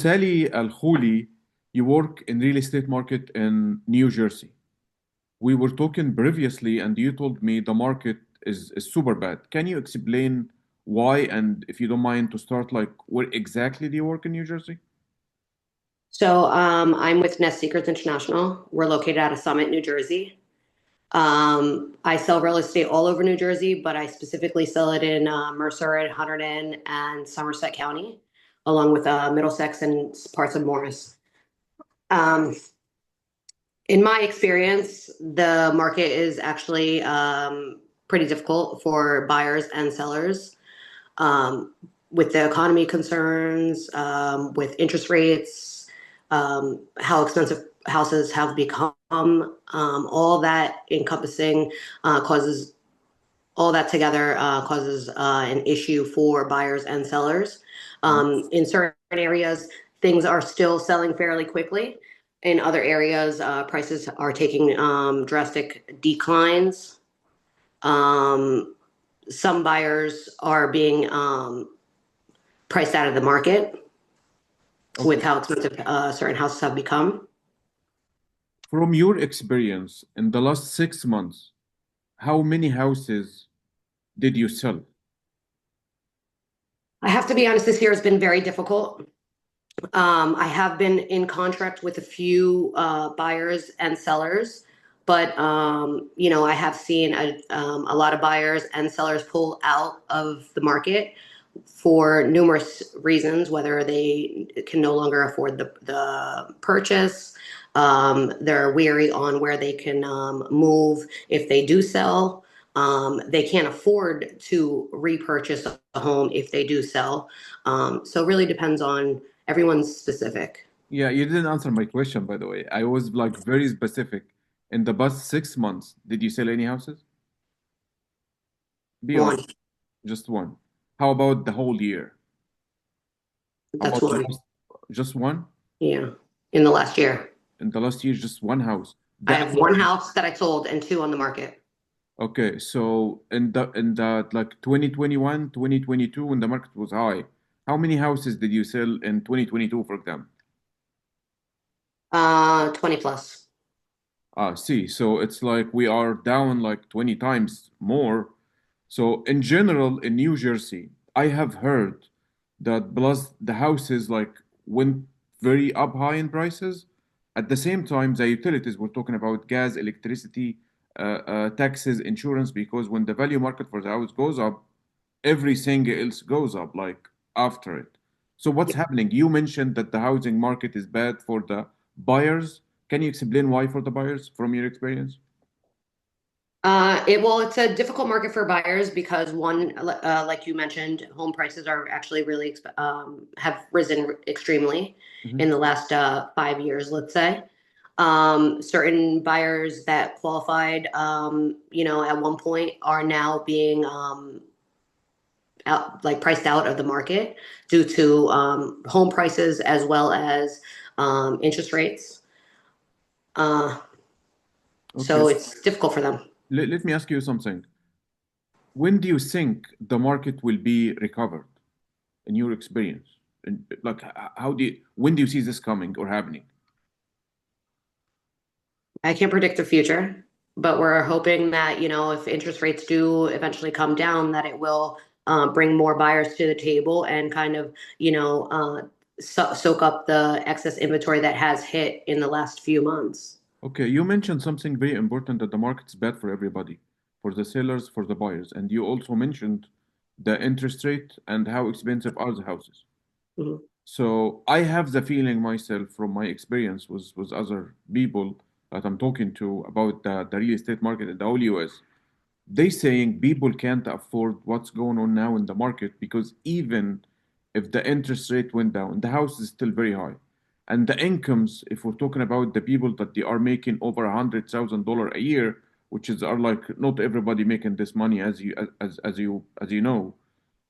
Sally Al-Khouly, you work in real estate market in New Jersey. We were talking previously and you told me the market is super bad. Can you explain why and if you don't mind to start like where exactly do you work in New Jersey? I'm with Nest Secrets International. We're located out of Summit, New Jersey. I sell real estate all over New Jersey, but I specifically sell it in Mercer and Hunterdon and Somerset County, along with Middlesex and parts of Morris. Um, in my experience, the market is actually pretty difficult for buyers and sellers. Um, with the economy concerns, with interest rates, how expensive houses have become, all that encompassing causes all that together causes an issue for buyers and sellers. In certain areas, things are still selling fairly quickly. In other areas, prices are taking drastic declines. Um, some buyers are being priced out of the market with Okay. how expensive certain houses have become. From your experience in the last 6 months, how many houses did you sell? I have to be honest, this year has been very difficult. I have been in contract with a few buyers and sellers, but I have seen a lot of buyers and sellers pull out of the market for numerous reasons, whether they can no longer afford the purchase. They're weary on where they can move if they do sell. They can't afford to repurchase a home if they do sell. So it really depends on everyone's specific. Yeah, you didn't answer my question, by the way. I was like very specific. In the past 6 months, did you sell any houses? Be honest, One, just one. How about the whole year? How that's about the one. last, just one? Yeah, in the last year. In the last year, just one house. I That have one house that I sold and two on the market. okay. So in the like 2021, 2022, when the market was high, how many houses did you sell in 2022, for example? 20 plus. See, so it's like we are down like 20 times more. So in general, in New Jersey, I have heard that plus the houses like went very up high in prices. At the same time, the utilities, we're talking about gas, electricity, taxes, insurance, because when the value market for the house goes up, everything else goes up like after it. So what's happening? You mentioned that the housing market is bad for the buyers. Can you explain why for the buyers from your experience? It's a difficult market for buyers because one, like you mentioned, home prices are actually really have risen extremely Mhm. in the last 5 years, let's say. Certain buyers that qualified, at one point are now being out, like priced out of the market due to home prices as well as interest rates. Uh, Okay. so it's difficult for them. Let me ask you something. When do you think the market will be recovered in your experience? And like, when do you see this coming or happening? I can't predict the future, but we're hoping that, if interest rates do eventually come down, that it will bring more buyers to the table and kind of, soak up the excess inventory that has hit in the last few months. Okay, you mentioned something very important that the market's bad for everybody, for the sellers, for the buyers, and you also mentioned the interest rate and how expensive are the houses. Mhm. So I have the feeling myself from my experience with other people that I'm talking to about the real estate market in the whole US. They saying people can't afford what's going on now in the market because even if the interest rate went down, the house is still very high. And the incomes, if we're talking about the people that they are making over $100,000 a year, which is are like not everybody making this money as you know.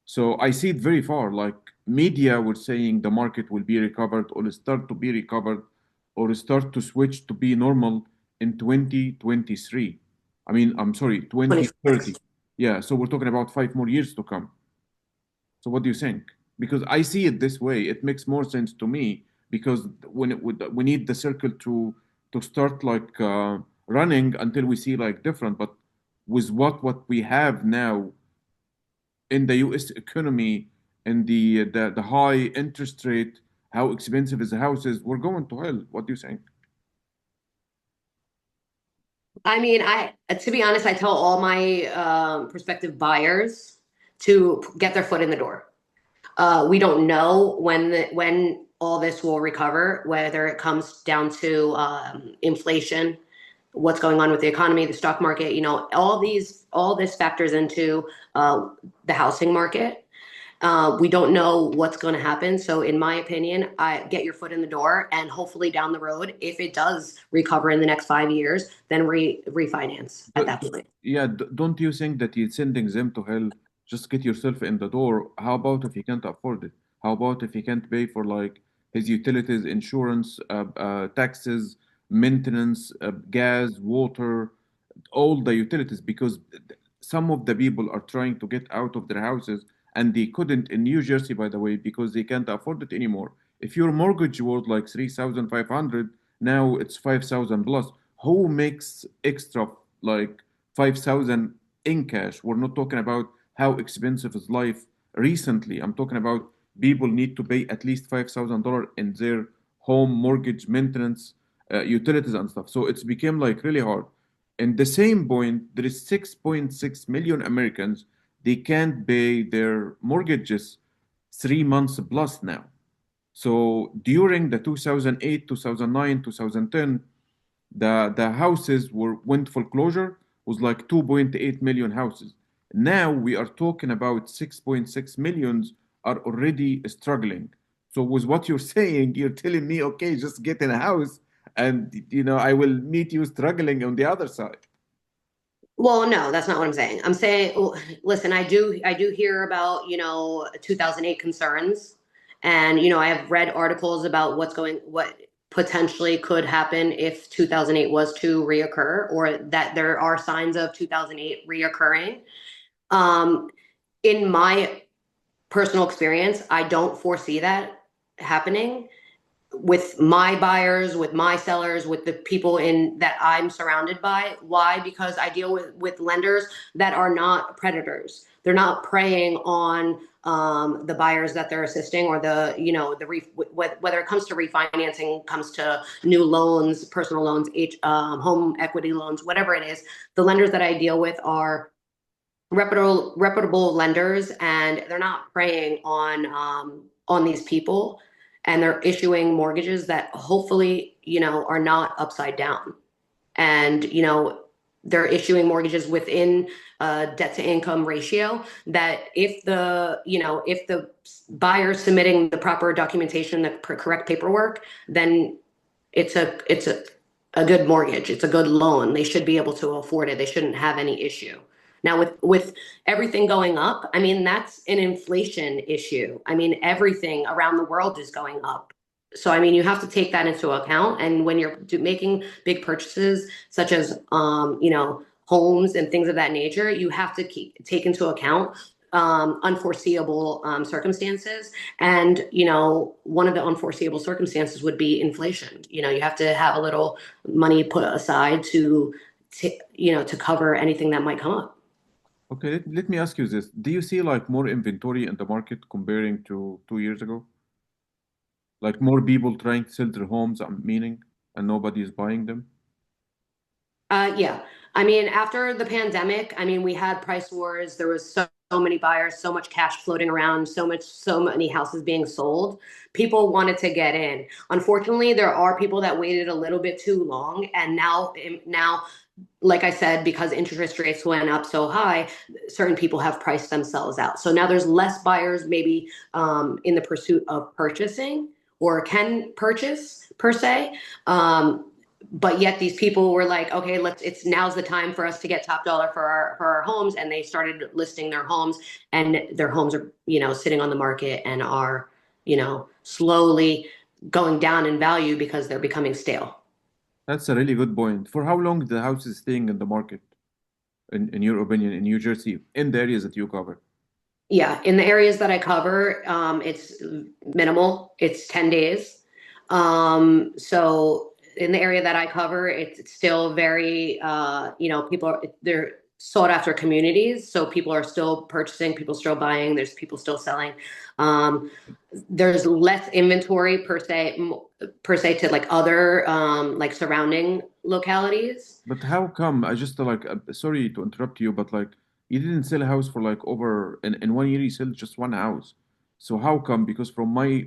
So I see it very far. Like media were saying the market will be recovered or start to be recovered or start to switch to be normal in 2023. I mean, I'm sorry, 2030. 26. Yeah, so we're talking about 5 more years to come. So what do you think? because I see it this way. It makes more sense to me because we need the circle to start like running until we see like different. But with what we have now in the U.S. economy and the high interest rate, how expensive is the houses, we're going to hell. What do you think? I mean, I to be honest, I tell all my prospective buyers to get their foot in the door. We don't know when all this will recover, whether it comes down to inflation, what's going on with the economy, the stock market. You know, all this factors into the housing market. We don't know what's going to happen. So, in my opinion, I get your foot in the door, and hopefully down the road, if it does recover in the next 5 years, then refinance at that point. Yeah, don't you think that you're sending them to hell? Just get yourself in the door. How about if you can't afford it? How about if you can't pay for like his utilities, insurance, taxes, maintenance, gas, water, all the utilities? Because some of the people are trying to get out of their houses and they couldn't in New Jersey, by the way, because they can't afford it anymore. If your mortgage was like 3,500, now it's 5,000 plus. Who makes extra like 5,000 in cash? We're not talking about how expensive is life recently. I'm talking about people need to pay at least $5,000 in their home mortgage, maintenance, utilities and stuff. So it's become like really hard. In the same point, there is 6.6 million Americans, they can't pay their mortgages 3 months plus now. So during the 2008, 2009, 2010, the houses went foreclosure was like 2.8 million houses. Now we are talking about 6.6 millions are already struggling. So with what you're saying, you're telling me, okay, just get in a house and I will meet you struggling on the other side. Well, no, that's not what I'm saying. I'm saying, listen, I do hear about, 2008 concerns, and I have read articles about what potentially could happen if 2008 was to reoccur, or that there are signs of 2008 reoccurring. Um, in my personal experience, I don't foresee that happening with my buyers, with my sellers, with the people in that I'm surrounded by. Why? Because I deal with lenders that are not predators. They're not preying on the buyers that they're assisting, or whether it comes to refinancing, comes to new loans, personal loans, home equity loans, whatever it is. The lenders that I deal with are reputable lenders, and they're not preying on these people, and they're issuing mortgages that hopefully are not upside down, and they're issuing mortgages within a debt to income ratio that if the buyer submitting the proper documentation, the correct paperwork, then it's a good mortgage, it's a good loan, they should be able to afford it, they shouldn't have any issue. Now, with everything going up, I mean, that's an inflation issue. I mean, everything around the world is going up. So, I mean, you have to take that into account. And when you're making big purchases, such as, homes and things of that nature, you have to take into account unforeseeable circumstances. And, one of the unforeseeable circumstances would be inflation. You have to have a little money put aside to cover anything that might come up. Okay, let me ask you this. Do you see like more inventory in the market comparing to 2 years ago? Like more people trying to sell their homes, I'm meaning, and nobody is buying them? Yeah. I mean, after the pandemic, I mean, we had price wars. There was so many buyers, so much cash floating around, so many houses being sold. People wanted to get in. Unfortunately, there are people that waited a little bit too long, and now, like I said, because interest rates went up so high, certain people have priced themselves out. So now there's less buyers maybe in the pursuit of purchasing, or can purchase per se. But yet these people were like, okay, it's now's the time for us to get top dollar for our homes, and they started listing their homes, and their homes are sitting on the market and are slowly going down in value because they're becoming stale. That's a really good point. For how long the house is staying in the market, in your opinion, in New Jersey, in the areas that you cover? Yeah, in the areas that I cover, it's minimal. It's 10 days. So in the area that I cover, it's still very, people they're sought after communities. So people are still purchasing, people still buying, there's people still selling. Um, there's less inventory per se to like other, like surrounding localities. But how come? I just like sorry to interrupt you, but like you didn't sell a house for like over in 1 year you sold just one house. So how come? Because from my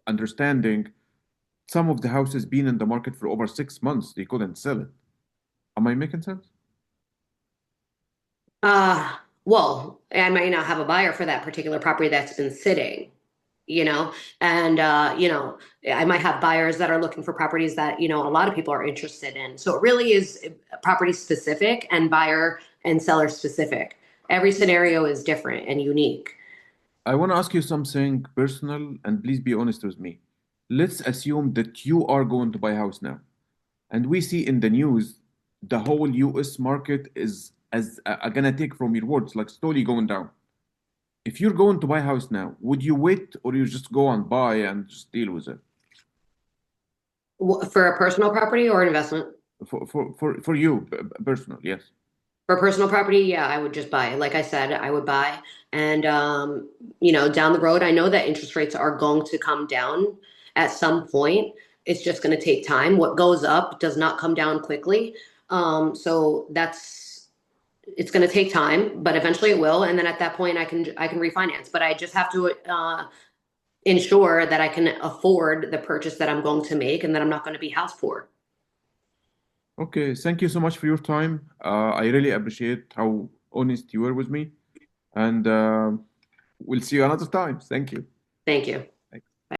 understanding, some of the houses been in the market for over 6 months. They couldn't sell it. Am I making sense? Well, I might not have a buyer for that particular property that's been sitting, you know, and I might have buyers that are looking for properties that, a lot of people are interested in. So it really is property specific and buyer and seller specific. Every scenario is different and unique. I want to ask you something personal, and please be honest with me. Let's assume that you are going to buy a house now, and we see in the news the whole U.S. market is as gonna take from your words like slowly going down. If you're going to buy a house now, would you wait or you just go and buy and just deal with it? For a personal property or investment? For you, personal, yes. For personal property, yeah, I would just buy. Like I said, I would buy. And down the road, I know that interest rates are going to come down at some point. It's just going to take time. What goes up does not come down quickly. So it's going to take time, but eventually it will. And then at that point, I can refinance. But I just have to ensure that I can afford the purchase that I'm going to make, and that I'm not going to be house poor. Okay, thank you so much for your time. I really appreciate how honest you were with me, and we'll see you another time. Thank you. Thank you.